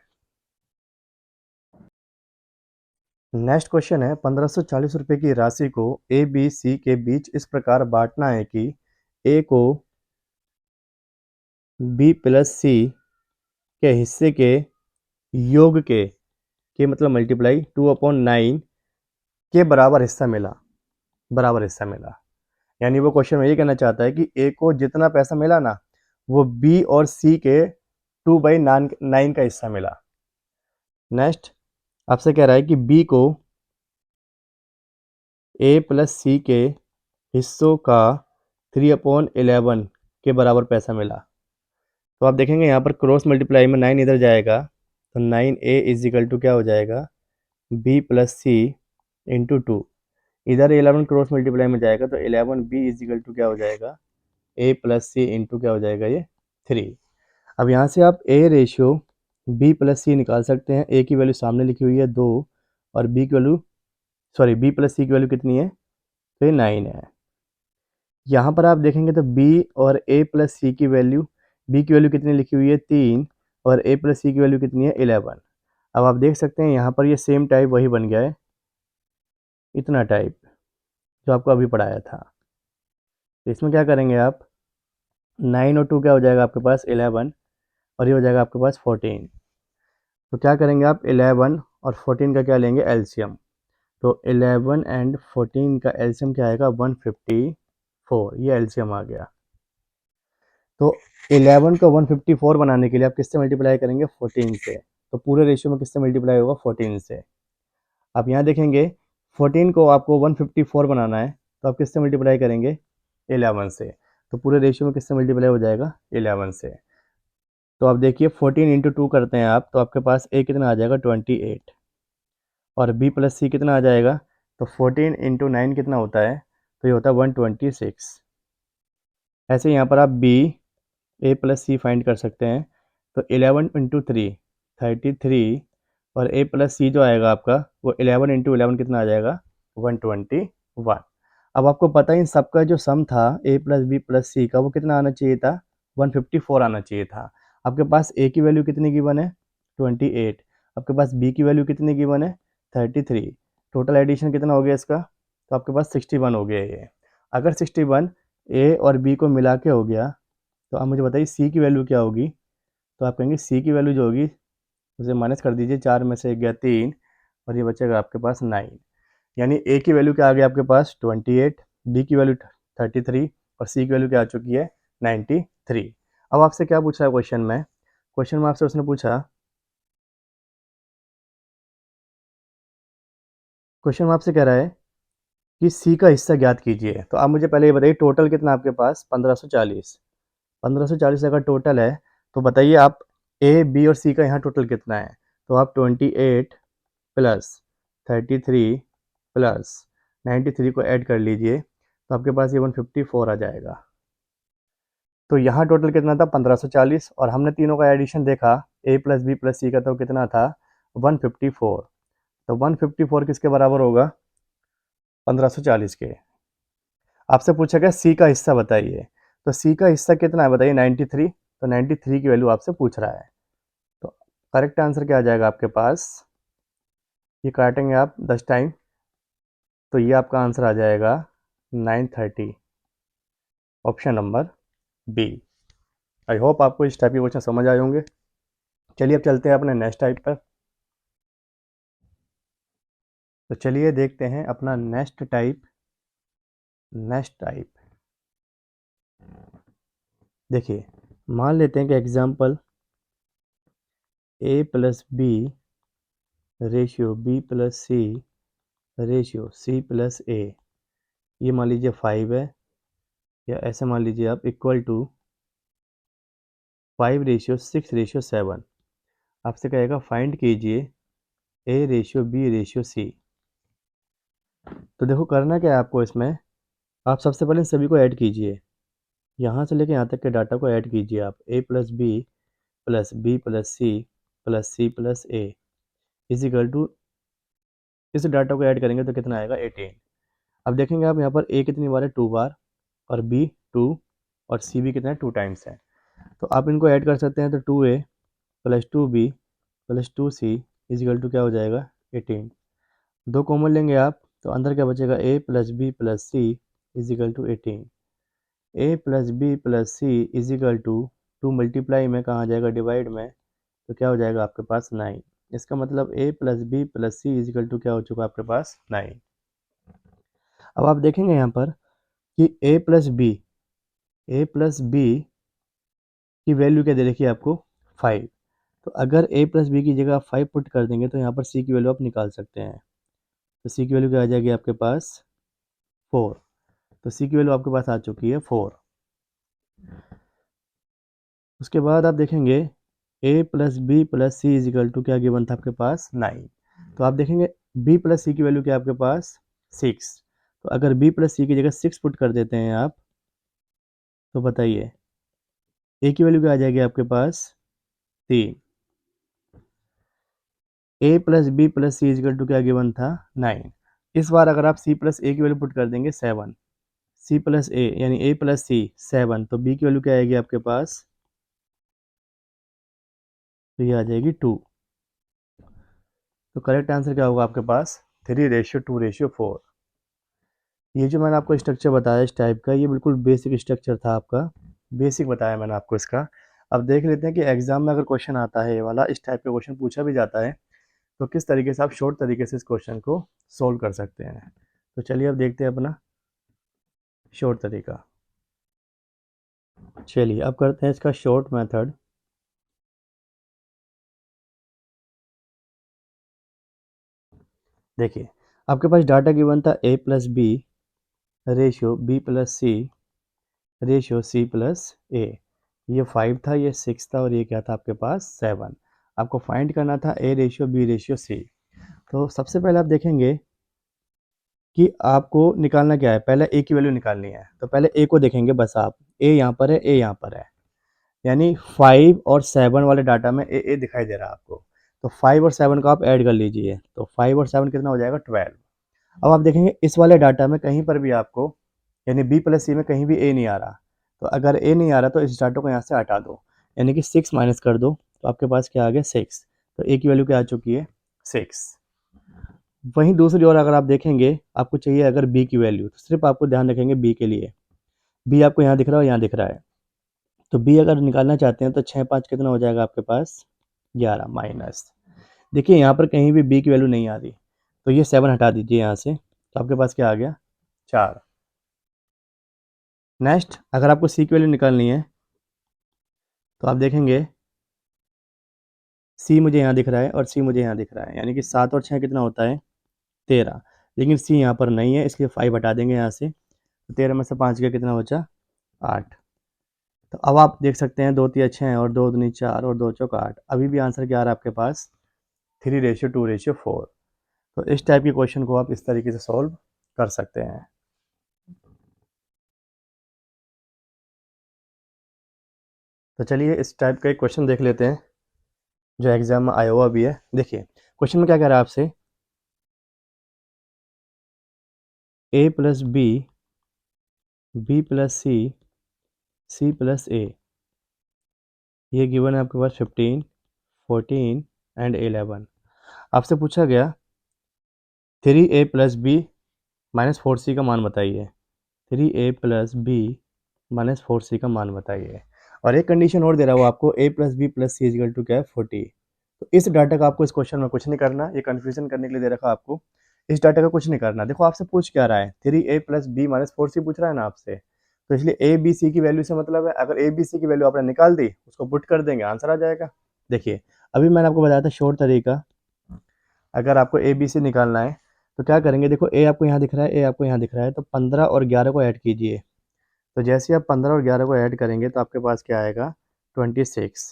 नेक्स्ट क्वेश्चन है, 1540 रुपये की राशि को ए बी सी के बीच इस प्रकार बांटना है कि ए को बी प्लस सी के हिस्से के योग के मतलब मल्टीप्लाई 2/9 के बराबर हिस्सा मिला। यानी वो क्वेश्चन में ये कहना चाहता है कि ए को जितना पैसा मिला ना, वो बी और सी के 2/9 का हिस्सा मिला। नेक्स्ट आपसे कह रहा है कि बी को ए प्लस सी के हिस्सों का 3/11 के बराबर पैसा मिला। तो आप देखेंगे यहाँ पर क्रॉस मल्टीप्लाई में 9 इधर जाएगा, तो 9a इज इक्वल टू क्या हो जाएगा, बी प्लस सी इंटू 2। इधर 11 क्रॉस मल्टीप्लाई में जाएगा तो 11b इज इक्वल टू क्या हो जाएगा, ए प्लस सी इंटू क्या हो जाएगा, ये 3। अब यहाँ से आप ए रेशियो बी प्लस सी निकाल सकते हैं। ए की वैल्यू सामने लिखी हुई है 2, और बी की वैल्यू बी प्लस सी की वैल्यू कितनी है, तो ये 9 है। यहाँ पर आप देखेंगे तो बी और ए प्लस सी की वैल्यू, बी की वैल्यू कितनी लिखी हुई है 3, और ए प्लस सी की वैल्यू कितनी है 11। अब आप देख सकते हैं यहाँ पर ये सेम टाइप वही बन गया है, इतना टाइप जो आपको अभी पढ़ाया था। तो इसमें क्या करेंगे आप, 9 और 2 क्या हो जाएगा आपके पास 11, और ये हो जाएगा आपके पास 14। तो क्या करेंगे आप, 11 और 14 का क्या लेंगे एलसीएम। तो 11 एंड 14 का एलसीएम क्या आएगा, 154। ये एलसीएम आ गया। तो 11 को 154 बनाने के लिए आप किससे मल्टीप्लाई करेंगे, 14 से। तो पूरे रेशियो में किससे मल्टीप्लाई होगा, 14 से। आप यहाँ देखेंगे 14 को आपको 154 बनाना है, तो आप किससे मल्टीप्लाई करेंगे, 11 से। तो पूरे रेशियो में किससे मल्टीप्लाई हो जाएगा, 11 से। तो आप देखिए 14 इंटू 2 करते हैं आप, तो आपके पास ए कितना आ जाएगा 28, और बी प्लस सी कितना आ जाएगा, तो 14 इंटू 9 कितना होता है, तो ये होता है 126। ऐसे यहाँ पर आप बी ए प्लस सी फाइंड कर सकते हैं। तो 11 इंटू 3, 33 और a प्लस सी जो आएगा आपका वो 11 इंटू 11 कितना आ जाएगा 121। अब आपको पता है इन सबका जो सम था a प्लस बी प्लस सी का वो कितना आना चाहिए था 154 आना चाहिए था। आपके पास a की वैल्यू कितनी गिवन है 28, आपके पास b की वैल्यू कितनी गिवन है 33, टोटल एडिशन कितना हो गया इसका तो आपके पास 61 हो गया ये। अगर 61 a और b को मिला के हो गया तो आप मुझे बताइए c की वैल्यू क्या होगी। तो आप कहेंगे c की वैल्यू जो होगी उसे माइनस कर दीजिए, 4 में से 1 गया 3 और ये बचेगा आपके पास 9। यानी a की वैल्यू क्या आ गई आपके पास 28, b की वैल्यू 33 और c की वैल्यू क्या आ चुकी है 93। अब आपसे क्या पूछा है क्वेश्चन में आपसे उसने पूछा क्वेश्चन में आपसे कह रहा है कि c का हिस्सा ज्ञात कीजिए। तो आप मुझे पहले ये बताइए टोटल कितना आपके पास 1540। 1540 अगर टोटल है तो बताइए आप a b और c का यहाँ टोटल कितना है। तो आप 28 प्लस 33 प्लस 93 को ऐड कर लीजिए तो आपके पास ये 154 आ जाएगा। तो यहाँ टोटल कितना था 1540 और हमने तीनों का एडिशन देखा a प्लस बी प्लस सी का तो कितना था 154। तो 154 किसके बराबर होगा 1540 के। आपसे पूछा गया सी का हिस्सा बताइए, तो सी का हिस्सा कितना है बताइए 93। तो 93 की वैल्यू आपसे पूछ रहा है। तो करेक्ट आंसर क्या आ जाएगा आपके पास, ये काटेंगे आप 10 टाइम तो ये आपका आंसर आ जाएगा 930, option number B. I hope आपको इस टाइप के क्वेश्चन समझ आए होंगे। चलिए अब चलते हैं अपने नेक्स्ट टाइप पर। तो चलिए देखते हैं अपना नेक्स्ट टाइप। देखिए मान लेते हैं कि example a plus B ratio b plus C ratio c plus a, ये मान लीजिए 5 है, या ऐसे मान लीजिए आप इक्वल टू 5:6:7। आपसे कहेगा फाइंड कीजिए a ratio b ratio c। तो देखो करना क्या है आपको इसमें, आप सबसे पहले सभी को ऐड कीजिए, यहाँ से लेके यहाँ तक के डाटा को ऐड कीजिए आप a plus B plus C plus A is equal to, इस डाटा को ऐड करेंगे तो कितना आएगा 18। अब देखेंगे आप यहाँ पर a कितनी बार है 2 बार और b 2 और c भी कितना है 2 टाइम्स है। तो आप इनको ऐड कर सकते हैं तो 2a plus 2b plus 2c is equal to क्या हो जाएगा 18। दो कॉमन लेंगे आप तो अंदर क्या बचेगा a plus B plus C is equal to 18। a plus B plus C is equal to 2 multiply में कहाँ जाएगा डिवाइड में, तो क्या हो जाएगा आपके पास 9। इसका मतलब a plus B plus C is equal to क्या हो चुका है आपके पास 9। अब आप देखेंगे यहाँ पर कि a प्लस बी की वैल्यू क्या दे रखी है आपको 5। तो अगर a प्लस बी की जगह 5 पुट कर देंगे तो यहाँ पर c की वैल्यू आप निकाल सकते हैं। तो c की वैल्यू क्या आ जाएगी आपके पास 4। तो c की वैल्यू आपके पास आ चुकी है 4। उसके बाद आप देखेंगे a plus B plus C is equal to क्या गिवन था आपके पास 9। तो आप देखेंगे b प्लस सी की वैल्यू क्या है आपके पास 6। तो अगर b प्लस सी की जगह 6 पुट कर देते हैं आप तो बताइए a की वैल्यू क्या आ जाएगी आपके पास 3। a plus B plus C is equal to क्या गिवन था 9। इस बार अगर आप c प्लस ए की वैल्यू पुट कर देंगे 7, c प्लस ए यानी a प्लस सी 7, तो b की वैल्यू क्या आएगी आपके पास, तो ये आ जाएगी 2। तो करेक्ट आंसर क्या होगा आपके पास 3:2:4। ये जो मैंने आपको स्ट्रक्चर बताया इस टाइप का, ये बिल्कुल बेसिक स्ट्रक्चर था आपका, बेसिक बताया मैंने आपको इसका। अब देख लेते हैं कि एग्जाम में अगर क्वेश्चन आता है ये वाला, इस टाइप का क्वेश्चन पूछा भी जाता है तो किस तरीके से आप शॉर्ट तरीके से इस क्वेश्चन को सोल्व कर सकते हैं। तो चलिए अब देखते हैं अपना शॉर्ट तरीका। चलिए अब करते हैं इसका शॉर्ट मेथड। देखिए आपके पास डाटा गिवन था a plus B ratio b plus C ratio c plus A. ये 5 था, ये 6 था और ये क्या था आपके पास 7। आपको फाइंड करना था a ratio b ratio c। तो सबसे पहले आप देखेंगे कि आपको निकालना क्या है, पहले a की वैल्यू निकालनी है। तो पहले a को देखेंगे बस आप, a यहाँ पर है, a यहाँ पर है। यानी 5 और 7 वाले डाटा में ए दिखाई दे रहा है आपको। तो 5 और 7 को आप ऐड कर लीजिए, तो 5 और 7 कितना हो जाएगा 12। अब आप देखेंगे इस वाले डाटा में कहीं पर भी आपको यानी बी प्लस सी में कहीं भी ए नहीं आ रहा। तो अगर ए नहीं आ रहा तो इस डाटा को यहाँ से हटा दो, यानी कि 6 माइनस कर दो, तो आपके पास क्या आ गया 6। तो ए की वैल्यू क्या आ चुकी है 6। वहीं दूसरी ओर अगर आप देखेंगे आपको चाहिए अगर बी की वैल्यू, तो सिर्फ आपको ध्यान रखेंगे बी के लिए। बी आपको यहाँ दिख रहा है और यहाँ दिख रहा है, तो बी अगर निकालना चाहते हैं तो 6 5 कितना हो जाएगा आपके पास 11 माइनस। देखिए यहाँ पर कहीं भी बी की वैल्यू नहीं आ रही, तो ये 7 हटा दीजिए यहाँ से, तो आपके पास क्या आ गया 4। नेक्स्ट अगर आपको सी की वैल्यू निकालनी है तो आप देखेंगे सी मुझे यहाँ दिख रहा है और सी मुझे यहाँ दिख रहा है, यानी कि 7 और 6 कितना होता है 13। लेकिन सी यहाँ पर नहीं है, इसलिए 5 हटा देंगे यहाँ से, तो 13 में से 5 गया कितना बचा 8। तो अब आप देख सकते हैं 2 3 6 और 2 दूनी 4 और 2 चौक 8। अभी भी आंसर क्या आ रहा है आपके पास 3:2:4। तो इस टाइप के क्वेश्चन को आप इस तरीके से सॉल्व कर सकते हैं। तो चलिए इस टाइप का एक क्वेश्चन देख लेते हैं जो एग्जाम में आया हुआ भी है। देखिए क्वेश्चन में क्या कह रहा है आपसे, a plus B, B plus C, C plus A, ये गिवन है आपके पास 15 14 एंड 11। आपसे पूछा गया 3a plus B minus 4c का मान बताइए। 3a plus B minus 4c का मान बताइए। और एक कंडीशन और दे रहा है वो आपको a plus B plus C is equal to क्या है 40। तो इस डाटा का आपको इस क्वेश्चन में कुछ नहीं करना, ये कन्फ्यूजन करने के लिए दे रखा है आपको। इस डाटा का कुछ नहीं करना। देखो आपसे पूछ क्या रहा है 3a plus B minus 4c पूछ रहा है ना आपसे, तो इसलिए ए बी सी की वैल्यू से मतलब है, अगर ए बी सी की वैल्यू आपने निकाल दी उसको पुट कर देंगे आंसर आ जाएगा। देखिए अभी मैंने आपको बताया था शॉर्ट तरीका, अगर आपको ए बी सी निकालना है तो क्या करेंगे, देखो ए आपको यहाँ दिख रहा है, ए आपको यहाँ दिख रहा है, तो 15 और 11 को ऐड कीजिए। तो जैसे ही आप 15 और 11 को ऐड करेंगे तो आपके पास क्या आएगा 26।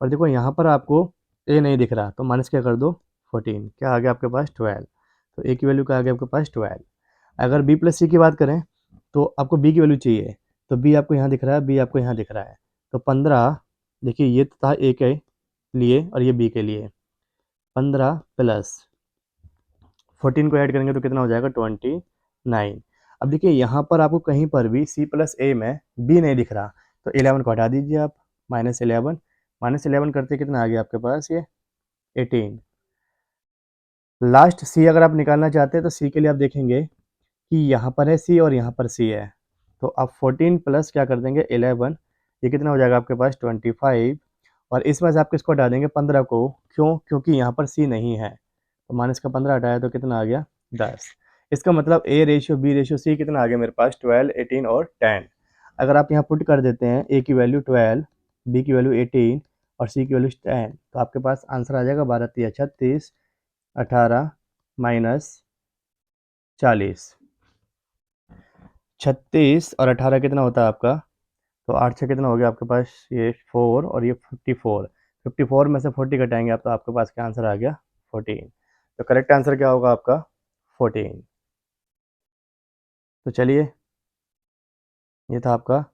और देखो यहाँ पर आपको ए नहीं दिख रहा तो माइनस क्या कर दो 14, क्या आ गया आपके पास 12। तो ए की वैल्यू क्या आ गया आपके पास 12। अगर बी प्लस सी की बात करें तो आपको बी की वैल्यू चाहिए, तो बी आपको यहाँ दिख रहा है, बी आपको यहाँ दिख रहा है, तो 15, देखिए ये था ए के लिए और ये बी के लिए, 15 प्लस 14 को ऐड करेंगे तो कितना हो जाएगा 29। अब देखिए यहाँ पर आपको कहीं पर भी सी प्लस ए में बी नहीं दिख रहा, तो 11 को हटा दीजिए आप, -11, -11 करते कितना आ गया आपके पास ये 18। लास्ट सी अगर आप निकालना चाहते हैं तो सी के लिए आप देखेंगे कि यहाँ पर है सी और यहाँ पर सी है, तो आप 14 प्लस क्या कर देंगे 11, ये कितना हो जाएगा आपके पास 25। और इसमें से आप किसको हटा देंगे 15 को, क्यों, क्योंकि यहाँ पर सी नहीं है, तो माइनस का 15 हटाया तो कितना आ गया 10। इसका मतलब A ratio B ratio C कितना आ गया मेरे पास 12 18 और 10। अगर आप यहाँ पुट कर देते हैं ए की वैल्यू 12, बी की वैल्यू 18 और सी की वैल्यू 10, तो आपके पास आंसर आ जाएगा 12 3 36, 18 माइनस 40, 36 और 18 कितना होता है आपका, तो 8 से कितना हो गया आपके पास ये 4 और ये 54। 54 में से 40 घटाएंगे आप तो आपके पास क्या आंसर आ गया 14। तो करेक्ट आंसर क्या होगा आपका 14। तो चलिए ये था आपका